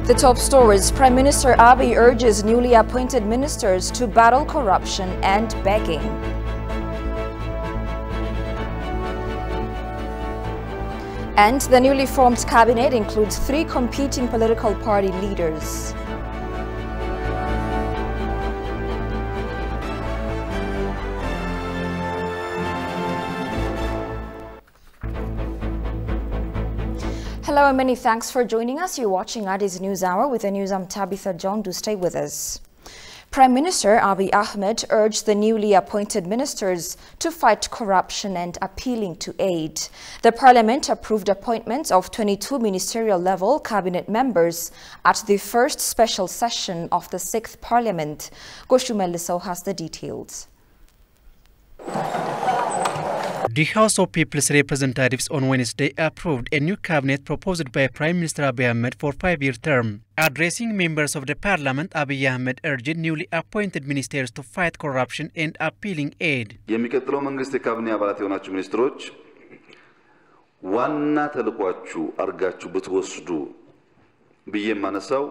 The top stories: Prime Minister Abiy urges newly appointed ministers to battle corruption and begging. And the newly formed cabinet includes 3 competing political party leaders. Hello and many thanks for joining us. You're watching Addis News Hour. With the news, I'm Tabitha John. Do stay with us. Prime Minister Abiy Ahmed urged the newly appointed ministers to fight corruption and appealing to aid. The parliament approved appointments of 22 ministerial-level cabinet members at the first special session of the 6th parliament. Goshu Melliso has the details. The House of People's Representatives on Wednesday approved a new cabinet proposed by Prime Minister Abiy Ahmed for 5-year term. Addressing members of the parliament, Abiy Ahmed urged newly appointed ministers to fight corruption and appealing aid. የሚቀጥለው መንግስት የካቢኔ አባላት የሆናችሁ ሚኒስትሮች ዋና ተልዕኳችሁ አርጋችሁ ብትወስዱ ብዬ ማነሳው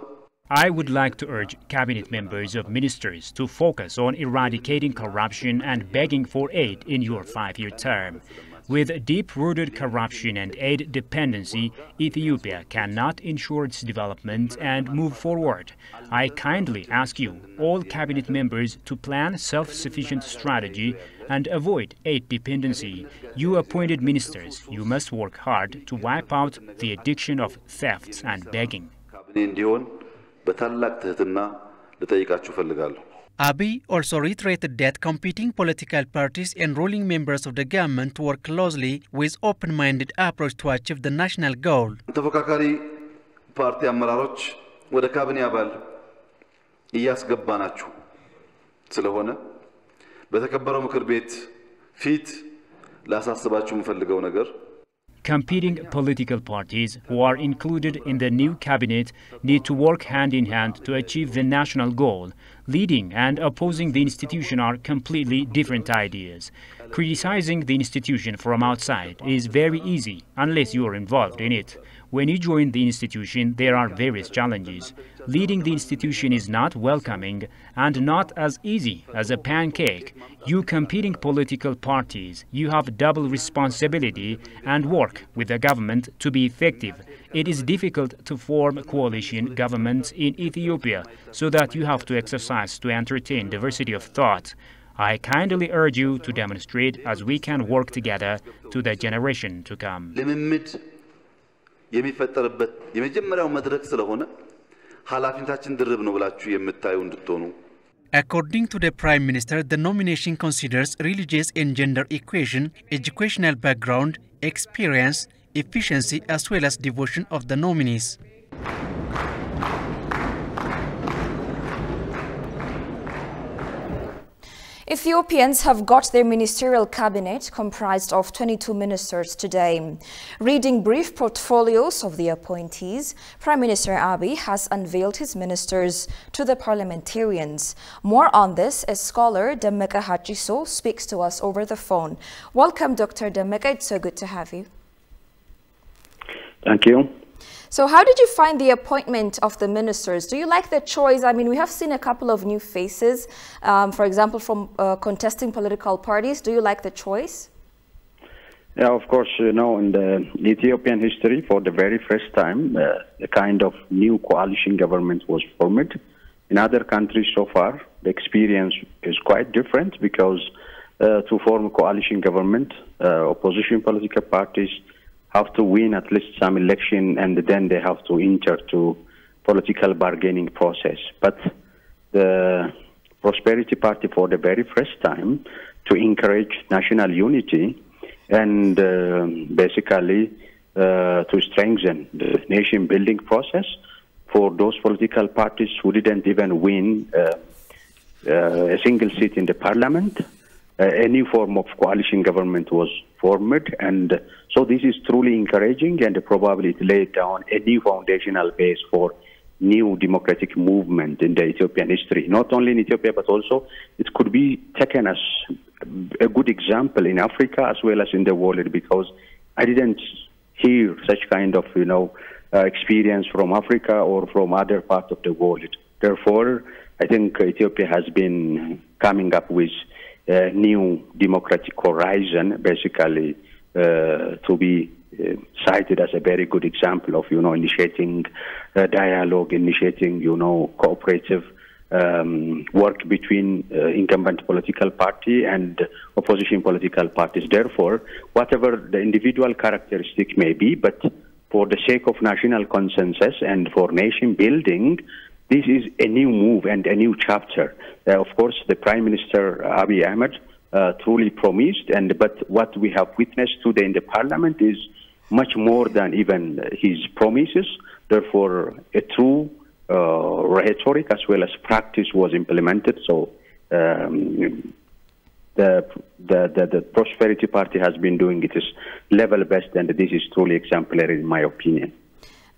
I would like to urge cabinet members of ministers to focus on eradicating corruption and begging for aid in your 5-year term. With deep-rooted corruption and aid dependency, Ethiopia cannot ensure its development and move forward. I kindly ask you, all cabinet members, to plan self-sufficient strategy and avoid aid dependency. You appointed ministers, you must work hard to wipe out the addiction of thefts and begging. Abiy also reiterated that competing political parties and ruling members of the government work closely with open-minded approach to achieve the national goal. ተፎካካሪ ፓርቲ አመራሮች ወደ ካቢኔ አባል እያስገባናችሁ ስለሆነ በተከበረው ምክር ቤት ፊት ላሳስባችሁ የምፈልገው ነገር Competing political parties who are included in the new cabinet need to work hand in hand to achieve the national goal. Leading and opposing the institution are completely different ideas. Criticizing the institution from outside is very easy unless you are involved in it. When you join the institution, there are various challenges. Leading the institution is not welcoming and not as easy as a pancake. You competing political parties, you have double responsibility and work with the government to be effective. It is difficult to form coalition governments in Ethiopia, so that you have to exercise to entertain diversity of thought. I kindly urge you to demonstrate as we can work together to the generation to come. የሚፈጠርበት የመጀመሪያው መድረክ ስለሆነ ኃላፊነታችን ድርብ ነው ብላችሁ የምታዩ እንድትሆኑ According to the Prime Minister, the nomination considers religious and gender equation, educational background, experience, efficiency as well as devotion of the nominees. Ethiopians have got their ministerial cabinet comprised of 22 ministers today. Reading brief portfolios of the appointees, Prime Minister Abiy has unveiled his ministers to the parliamentarians. More on this as scholar Demeka Hachiso speaks to us over the phone. Welcome, Dr. Demeka. It's so good to have you. Thank you. So how did you find the appointment of the ministers? Do you like the choice? I mean, we have seen a couple of new faces, for example, from contesting political parties. Do you like the choice? Yeah, of course, you know, in the Ethiopian history, for the very first time, a kind of new coalition government was formed. In other countries so far, the experience is quite different because to form a coalition government, opposition political parties have to win at least some election and then they have to enter to political bargaining process. But the Prosperity Party for the very first time to encourage national unity and basically to strengthen the nation building process for those political parties who didn't even win a single seat in the parliament. A new form of coalition government was formed, and so this is truly encouraging, and probably it laid down a new foundational base for new democratic movement in the Ethiopian history. Not only in Ethiopia, but also it could be taken as a good example in Africa as well as in the world, because I didn't hear such kind of, experience from Africa or from other parts of the world. Therefore, I think Ethiopia has been coming up with a new democratic horizon, basically, to be cited as a very good example of, initiating dialogue, initiating, cooperative work between incumbent political party and opposition political parties. Therefore, whatever the individual characteristic may be, but for the sake of national consensus and for nation building, this is a new move and a new chapter. Of course, the Prime Minister Abiy Ahmed truly promised, but what we have witnessed today in the Parliament is much more than even his promises. Therefore, a true rhetoric as well as practice was implemented. So the Prosperity Party has been doing its level best, and this is truly exemplary in my opinion.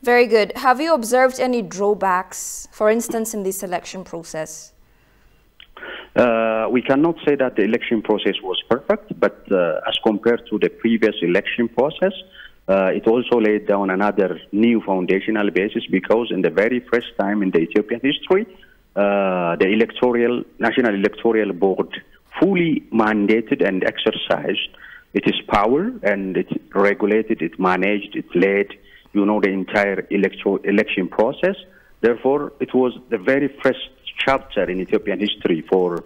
Very good. Have you observed any drawbacks, for instance, in this election process? We cannot say that the election process was perfect, but as compared to the previous election process, it also laid down another new foundational basis, because in the very first time in the Ethiopian history, the National Electoral Board fully mandated and exercised its power, and it regulated, it managed, it led, the entire election process. Therefore, it was the very first chapter in Ethiopian history for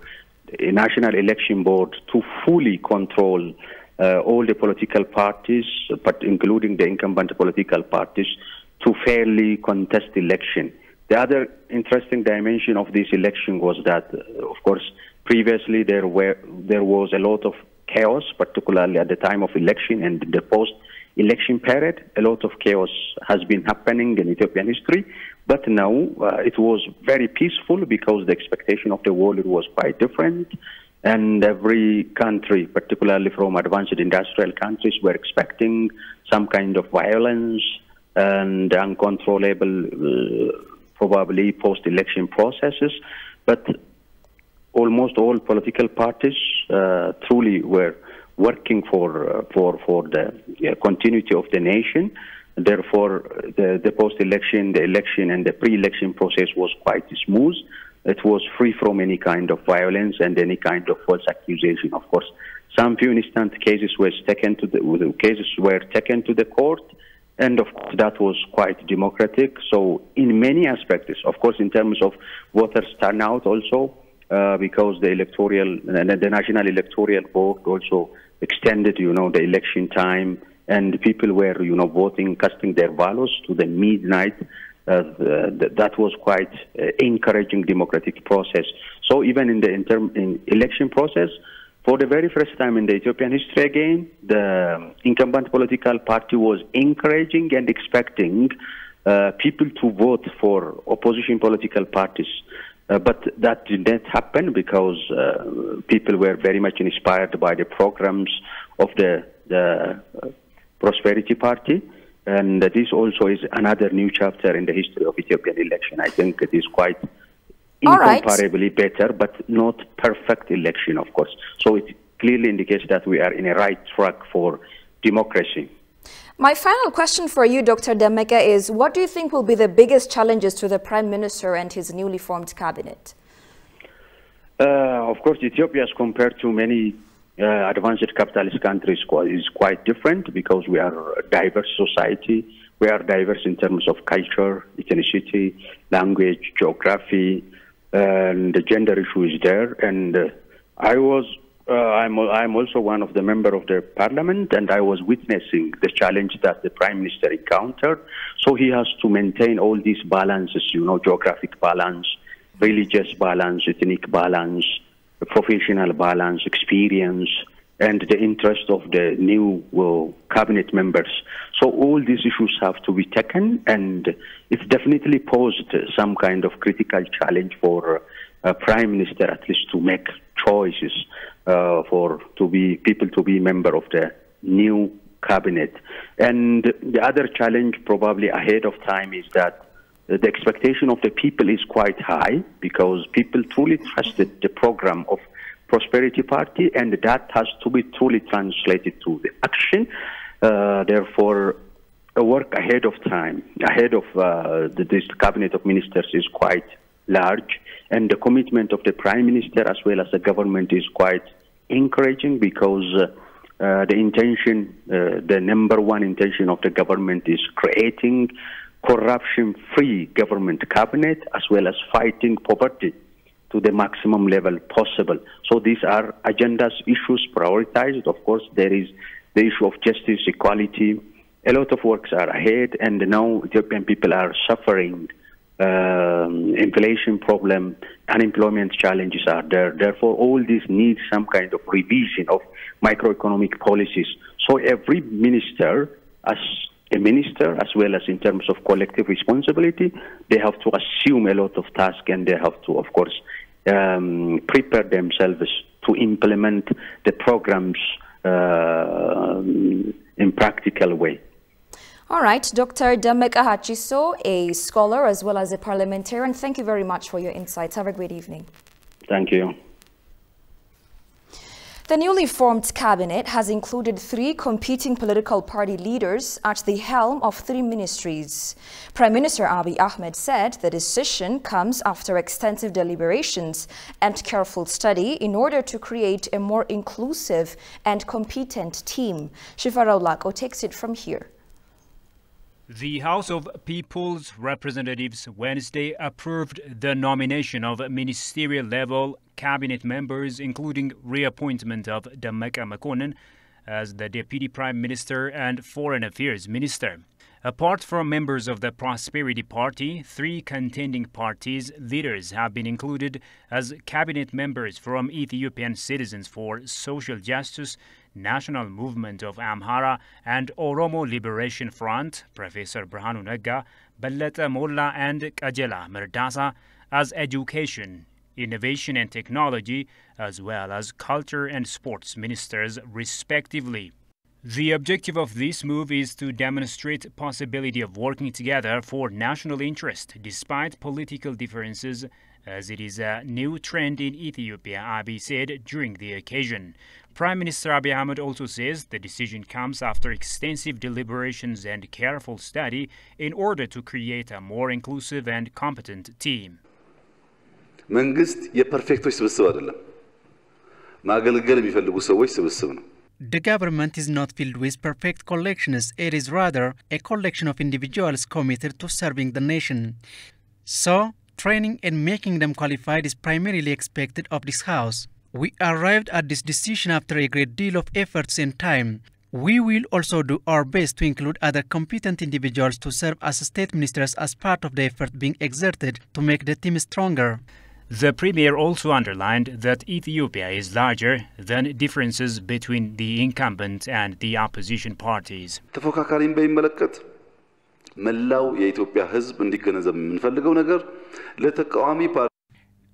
a National Election Board to fully control all the political parties, but including the incumbent political parties, to fairly contest election. The other interesting dimension of this election was that, of course, previously there was a lot of chaos, particularly at the time of election and the post-election period. A lot of chaos has been happening in Ethiopian history, but now it was very peaceful, because the expectation of the world was quite different. And every country, particularly from advanced industrial countries, were expecting some kind of violence and uncontrollable, probably post-election processes. But almost all political parties truly were working for the continuity of the nation. Therefore, the post-election, the election, and the pre-election process was quite smooth. It was free from any kind of violence and any kind of false accusation. Of course, some few instant cases were taken to the court, and of course that was quite democratic. So, in many aspects, of course, in terms of voters turnout also, because the National Electoral Board also extended, the election time, and people were, voting, casting their ballots to the midnight. That was quite encouraging democratic process. So even in the election process, for the very first time in the Ethiopian history again, the incumbent political party was encouraging and expecting people to vote for opposition political parties. But that did not happen, because people were very much inspired by the programs of the Prosperity Party. And this also is another new chapter in the history of Ethiopian election. I think it is quite incomparably better, but not perfect election, of course. So it clearly indicates that we are in a right track for democracy. My final question for you, Dr. Demeke, is what do you think will be the biggest challenges to the Prime Minister and his newly formed cabinet? Of course, Ethiopia, as compared to many advanced capitalist countries, is quite different, because we are a diverse society. We are diverse in terms of culture, ethnicity, language, geography, and the gender issue is there. And I'm also one of the members of the parliament, and I was witnessing the challenge that the Prime Minister encountered. So he has to maintain all these balances, geographic balance, religious balance, ethnic balance, professional balance, experience, and the interest of the new cabinet members. So all these issues have to be taken, and it's definitely posed some kind of critical challenge for Prime Minister, at least, to make choices people to be member of the new cabinet. And the other challenge probably ahead of time is that the expectation of the people is quite high, because people truly trusted the program of Prosperity Party, and that has to be truly translated to the action. Therefore, work ahead of time, ahead of this cabinet of ministers is quite large, and the commitment of the Prime Minister as well as the government is quite encouraging, because the intention, the number one intention of the government is creating corruption-free government cabinet as well as fighting poverty to the maximum level possible. So these are agendas, issues prioritized. Of course, there is the issue of justice, equality. A lot of works are ahead, and now Ethiopian people are suffering inflation problem, unemployment challenges are there. Therefore, all this needs some kind of revision of microeconomic policies. So every minister, as a minister, as well as in terms of collective responsibility, they have to assume a lot of tasks, and they have to, of course, prepare themselves to implement the programs in practical way. All right, Dr. Dameka Hachiso, a scholar as well as a parliamentarian, thank you very much for your insights. Have a great evening. Thank you. The newly formed cabinet has included 3 competing political party leaders at the helm of 3 ministries. Prime Minister Abiy Ahmed said the decision comes after extensive deliberations and careful study in order to create a more inclusive and competent team. Shifarao Lako takes it from here. The House of People's Representatives Wednesday approved the nomination of ministerial-level cabinet members, including reappointment of Dameka Mekonnen as the Deputy Prime Minister and Foreign Affairs Minister. Apart from members of the Prosperity Party, 3 contending parties' leaders have been included as cabinet members from Ethiopian Citizens for Social Justice, National Movement of Amhara, and Oromo Liberation Front, Professor Birhanu Nagga, Bellete Molla, and Kajela Merdasa, as Education, Innovation and Technology, as well as Culture and Sports Ministers, respectively. The objective of this move is to demonstrate possibility of working together for national interest despite political differences, as it is a new trend in Ethiopia, Abiy said during the occasion. Prime Minister Abiy Ahmed also says the decision comes after extensive deliberations and careful study in order to create a more inclusive and competent team. መንግስት የፐርፌክቶች ስብስብ አይደለም ማገልገል የሚፈልጉ ሰዎች ስብስብ ነው The government is not filled with perfect collections, it is rather a collection of individuals committed to serving the nation. So, training and making them qualified is primarily expected of this House. We arrived at this decision after a great deal of efforts and time. We will also do our best to include other competent individuals to serve as state ministers as part of the effort being exerted to make the team stronger. The Premier also underlined that Ethiopia is larger than differences between the incumbent and the opposition parties. ተፎካካሪን በሚመለከት መላው የኢትዮጵያ ሕዝብ እንዲገነዘብ የምንፈልገው ነገር ለተቃዋሚ ፓርቲ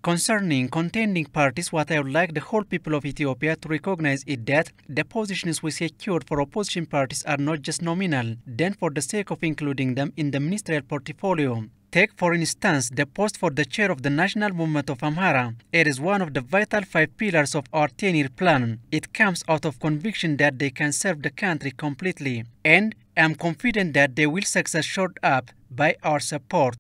Concerning contending parties, what I would like the whole people of Ethiopia to recognize is that the positions we secured for opposition parties are not just nominal, then for the sake of including them in the ministerial portfolio. Take, for instance, the post for the chair of the National Movement of Amhara. It is one of the vital 5 pillars of our 10-year plan. It comes out of conviction that they can serve the country completely, and I am confident that they will succeed short up by our support.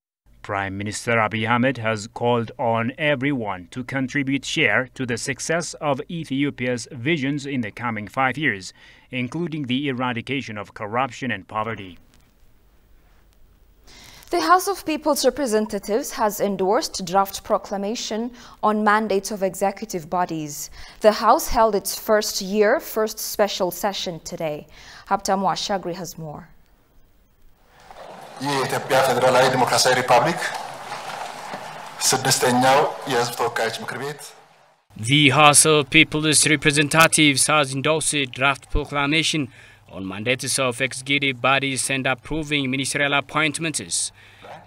Prime Minister Abiy Ahmed has called on everyone to contribute share to the success of Ethiopia's visions in the coming 5 years, including the eradication of corruption and poverty. The House of People's Representatives has endorsed draft proclamation on mandates of executive bodies. The House held its first special session today. Haptamu Ashagri has more. የኢትዮጵያ ፌደራላዊ ዲሞክራሲያዊ ሪፐብሊክ ስድስተኛው የሕዝብ ተወካዮች ምክር ቤት The House of People's Representatives has endorsed draft proclamation on mandates of executive bodies and approving ministerial appointments.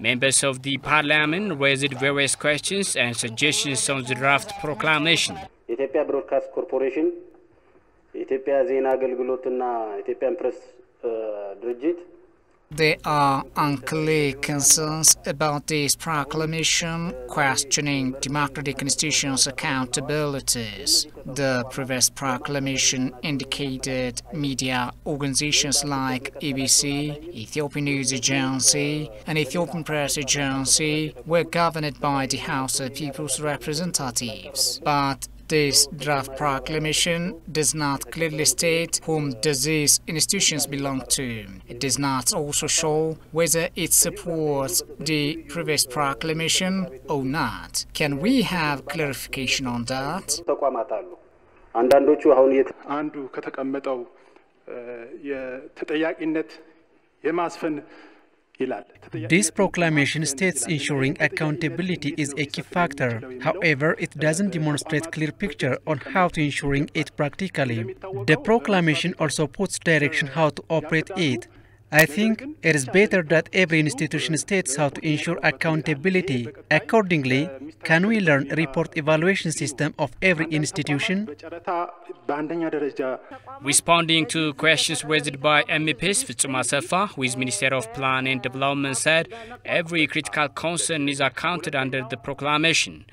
Members of the parliament raised various questions and suggestions on the draft proclamation. የኢትዮጵያ ብሮድካስት ኮርፖሬሽን የኢትዮጵያ ዜና አገልግሎትና የኢትዮጵያን ፕሬስ ድርጅት There are unclear concerns about this proclamation, questioning democratic institutions' accountabilities. The previous proclamation indicated media organizations like EBC, Ethiopian News Agency, and Ethiopian Press Agency were governed by the House of People's Representatives. But this draft proclamation does not clearly state whom these institutions belong to. It does not also show whether it supports the previous proclamation or not. Can we have clarification on that? አንዱ ከተቀመጠው የተጠያቂነት የማስፈን This proclamation states ensuring accountability is a key factor. However, it doesn't demonstrate clear picture on how to ensuring it practically. The proclamation also puts direction how to operate it. I think it is better that every institution states how to ensure accountability. Accordingly, can we learn a report evaluation system of every institution? Responding to questions raised by MEPs, Fitsuma Sefa, who is Minister of Plan and Development, said every critical concern is accounted under the proclamation.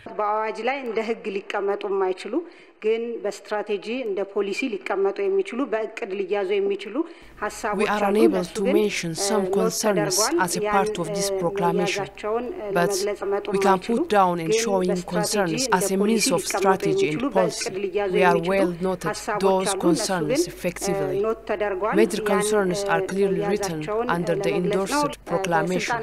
ግን በስትራቴጂ እንደ ፖሊሲ ሊቀመጡ የሚችሉ በእቅድ ሊያዙ የሚችሉ ሐሳቦች We are unable to mention some concerns as a part of this proclamation, but we can put down in showing concerns as a means of strategy and policy. We are well noted those concerns effectively. Major concerns are clearly written under the endorsed proclamation.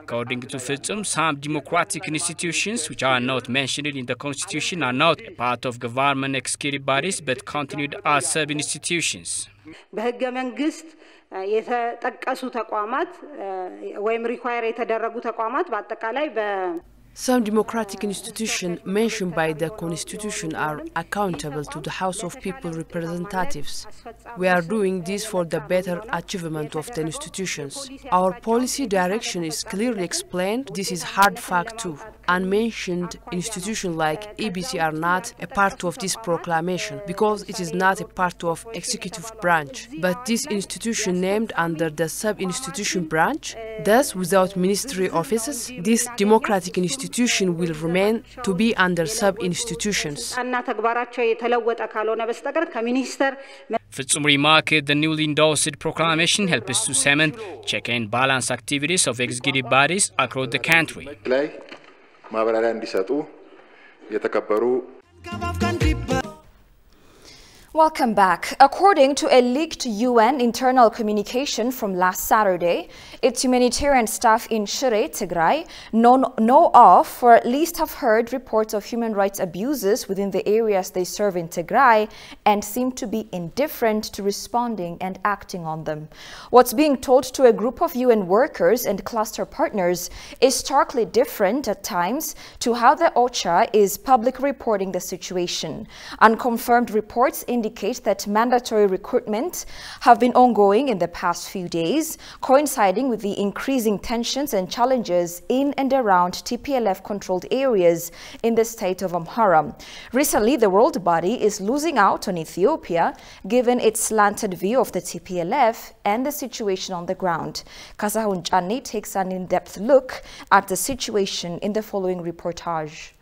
According to Fitsum, some democratic institutions which are not mentioned in the Constitution are not a part of government executive bodies but continued as sub-institutions. በህገ መንግስት የተጠቀሱ ተቋማት ወይም ሪኳየር የተደረጉ ተቋማት በአጠቃላይ Some democratic institutions mentioned by the Constitution are accountable to the House of People Representatives. We are doing this for the better achievement of the institutions. Our policy direction is clearly explained. This is hard fact too. Unmentioned institutions like EBC are not a part of this proclamation because it is not a part of executive branch. But this institution named under the sub-institution branch, thus without ministry offices, this democratic institution will remain to be under sub-institutions. Fitsum remarked the newly endorsed proclamation helps to cement check and balance activities of executive bodies across the country. Welcome back. According to a leaked UN internal communication from last Saturday, its humanitarian staff in Shire, Tigray, know of or at least have heard reports of human rights abuses within the areas they serve in Tigray and seem to be indifferent to responding and acting on them. What's being told to a group of UN workers and cluster partners is starkly different at times to how the OCHA is publicly reporting the situation. Unconfirmed reports indicate that mandatory recruitment have been ongoing in the past few days, coinciding with the increasing tensions and challenges in and around TPLF-controlled areas in the state of Amhara. Recently, the world body is losing out on Ethiopia, given its slanted view of the TPLF and the situation on the ground. Kasahun Chani takes an in-depth look at the situation in the following reportage.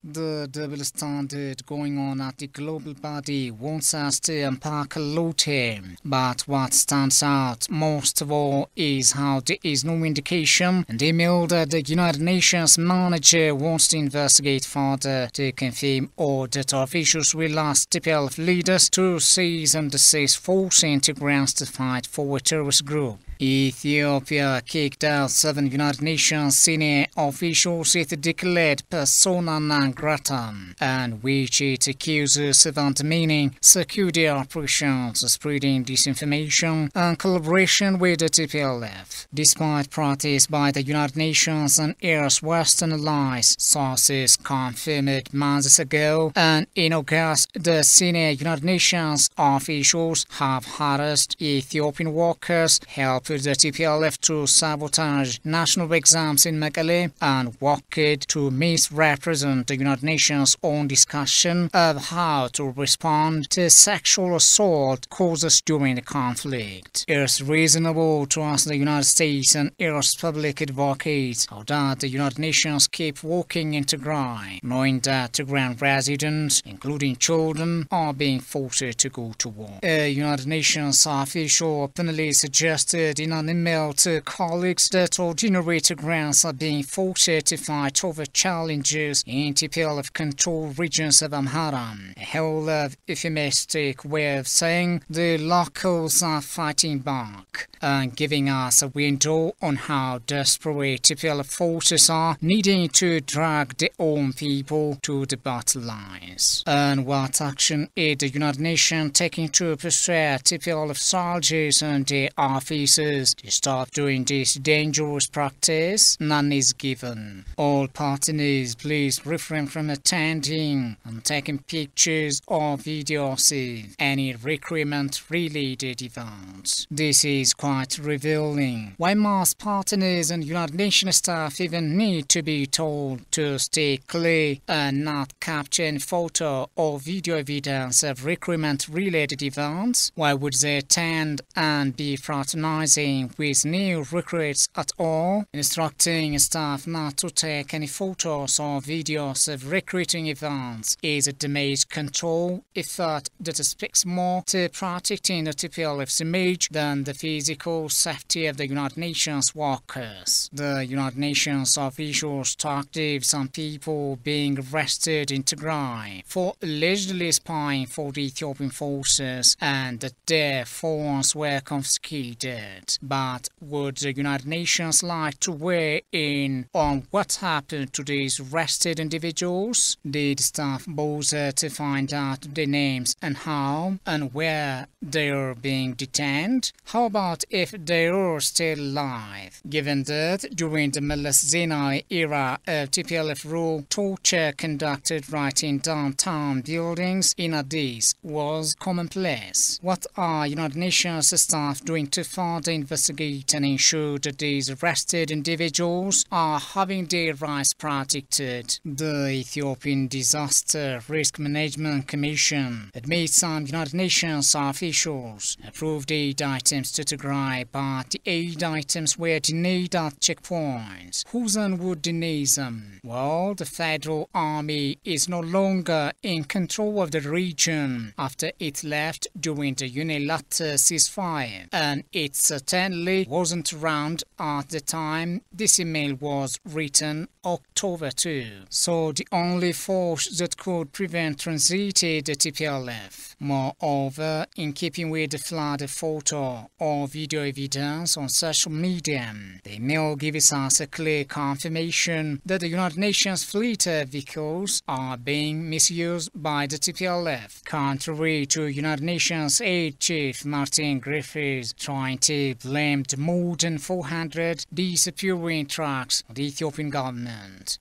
The double standard going on at the global body wants us to unpack a lot here. But what stands out most of all is how there is no indication in the email that the United Nations manager wants to investigate further to confirm or that officials will ask TPLF leaders to cease and desist forcing integrants to fight for a terrorist group. Ethiopia kicked out 7 United Nations senior officials it declared persona non grata, and which it accuses of undermining security operations, spreading disinformation and collaboration with the TPLF. Despite protests by the United Nations and its Western allies, sources confirmed months ago, and in August, the senior United Nations officials have harassed Ethiopian workers, helped the TPLF to sabotage national exams in Mekelle and worked to misrepresent the United Nations on discussion of how to respond to sexual assault causes during the conflict. It's reasonable to ask the United States and its public advocates how that the United Nations keep walking in Tigray, knowing that Tigrayan residents, including children, are being forced to go to war. A United Nations official openly suggested in an email to colleagues that ordinary Tigrayans are being forced to fight over challenges in TPLF-controlled regions of Amhara, a whole of euphemistic way of saying the locals are fighting back and giving us a window on how desperate TPLF forces are needing to drag their own people to the battle lines. And what action is the United Nations taking to persuade TPLF soldiers and their officers to stop doing this dangerous practice? None is given. All partners please refrain from attending and taking pictures or videos of any recruitment-related events. This is quite revealing. Why must partners and United Nations staff even need to be told to stay clear and not capture any photo or video evidence of recruitment-related events? Why would they attend and be fraternizing with new recruits at all? Instructing staff not to take any photos or videos of recruiting events is a damage control effort that speaks more to protecting the TPLF's image than the physical safety of the United Nations workers. The United Nations officials talked of some people being arrested in Tigray for allegedly spying for the Ethiopian forces and that their phones were confiscated. But would the United Nations like to weigh in on what happened to these arrested individuals? Did staff bother to find out their names and how and where they are being detained? How about if they are still alive? Given that during the Meles Zenawi era of TPLF rule, torture conducted right in downtown buildings in Addis was commonplace. What are United Nations staff doing to further investigate and ensure that these arrested individuals are having their rights protected? The Ethiopian Disaster Risk Management Commission admits some United Nations officials approved aid items to Tigray, but the aid items were denied at checkpoints. Who then would deny them? Well, the Federal Army is no longer in control of the region after it left during the unilateral ceasefire, and it certainly wasn't around at the time this email was written, October 2. So the only force that could prevent transited the TPLF. Moreover, in keeping with the flood of photo or video evidence on social media, the email gives us a clear confirmation that the United Nations fleet vehicles are being misused by the TPLF, contrary to United Nations Aid Chief Martin Griffiths trying to blame the more than 400 disappearing trucks on the Ethiopian government.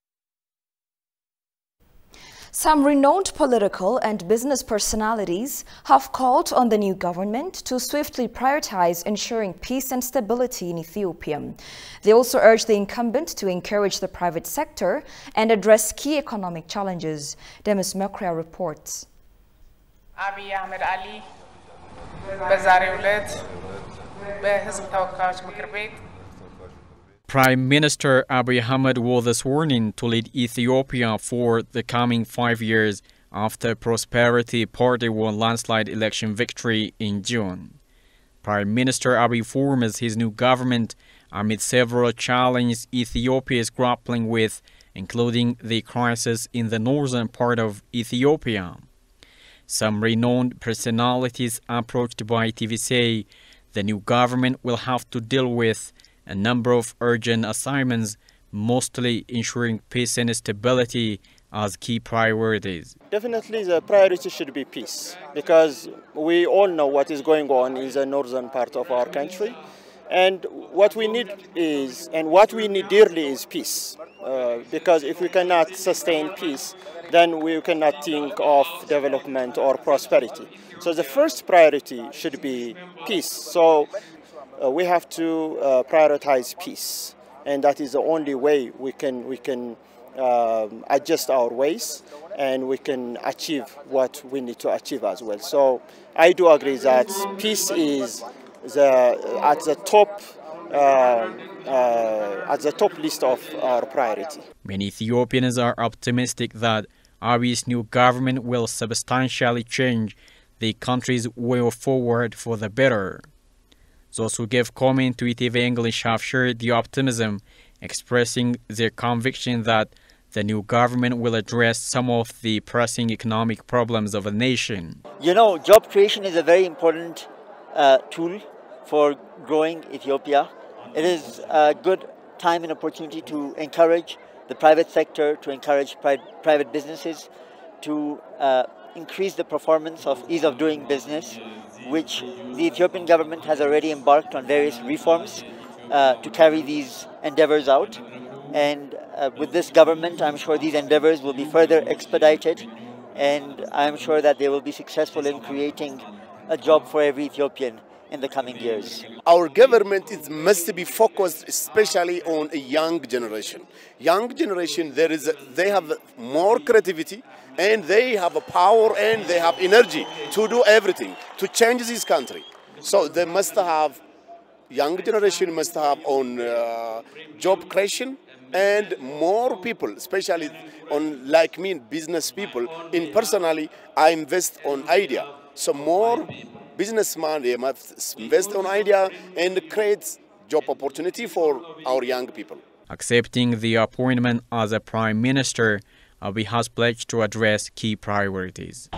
Some renowned political and business personalities have called on the new government to swiftly prioritize ensuring peace and stability in Ethiopia. They also urged the incumbent to encourage the private sector and address key economic challenges. Demis Mekria reports. Abiy Ahmed Ali, በዛሬው ዕለት በሕዝብ ተወካዮች ምክር ቤት Prime Minister Abiy Ahmed was sworn in to lead Ethiopia for the coming 5 years after Prosperity Party won landslide election victory in June. Prime Minister Abiy forms his new government amid several challenges Ethiopia is grappling with, including the crisis in the northern part of Ethiopia. Some renowned personalities approached by TV say the new government will have to deal with a number of urgent assignments, mostly ensuring peace and stability as key priorities. Definitely the priority should be peace, because we all know what is going on in the northern part of our country. And what we need is, and what we need dearly is peace. Because if we cannot sustain peace, then we cannot think of development or prosperity. So the first priority should be peace. So we have to prioritize peace, and that is the only way we can adjust our ways and we can achieve what we need to achieve as well. So I do agree that peace is at the top list of our priority. Many Ethiopians are optimistic that Abiy's new government will substantially change the country's way forward for the better. Those who gave comment to ETV English have shared the optimism, expressing their conviction that the new government will address some of the pressing economic problems of the nation. You know, job creation is a very important tool for growing Ethiopia. It is a good time and opportunity to encourage the private sector, to encourage private businesses, to increase the performance of ease of doing business, which the Ethiopian government has already embarked on various reforms to carry these endeavors out. And with this government, I'm sure these endeavors will be further expedited, and I'm sure that they will be successful in creating a job for every Ethiopian in the coming years. Our government must be focused especially on a young generation. Young generation, they have more creativity, and they have a power and they have energy to do everything, to change this country. So they must have, young generation must have on job creation, and more people, especially on like me, business people. In personally, I invest on idea. So more businessmen, they must invest on idea and create job opportunity for our young people. Accepting the appointment as a prime minister, Abiy has pledged to address key priorities.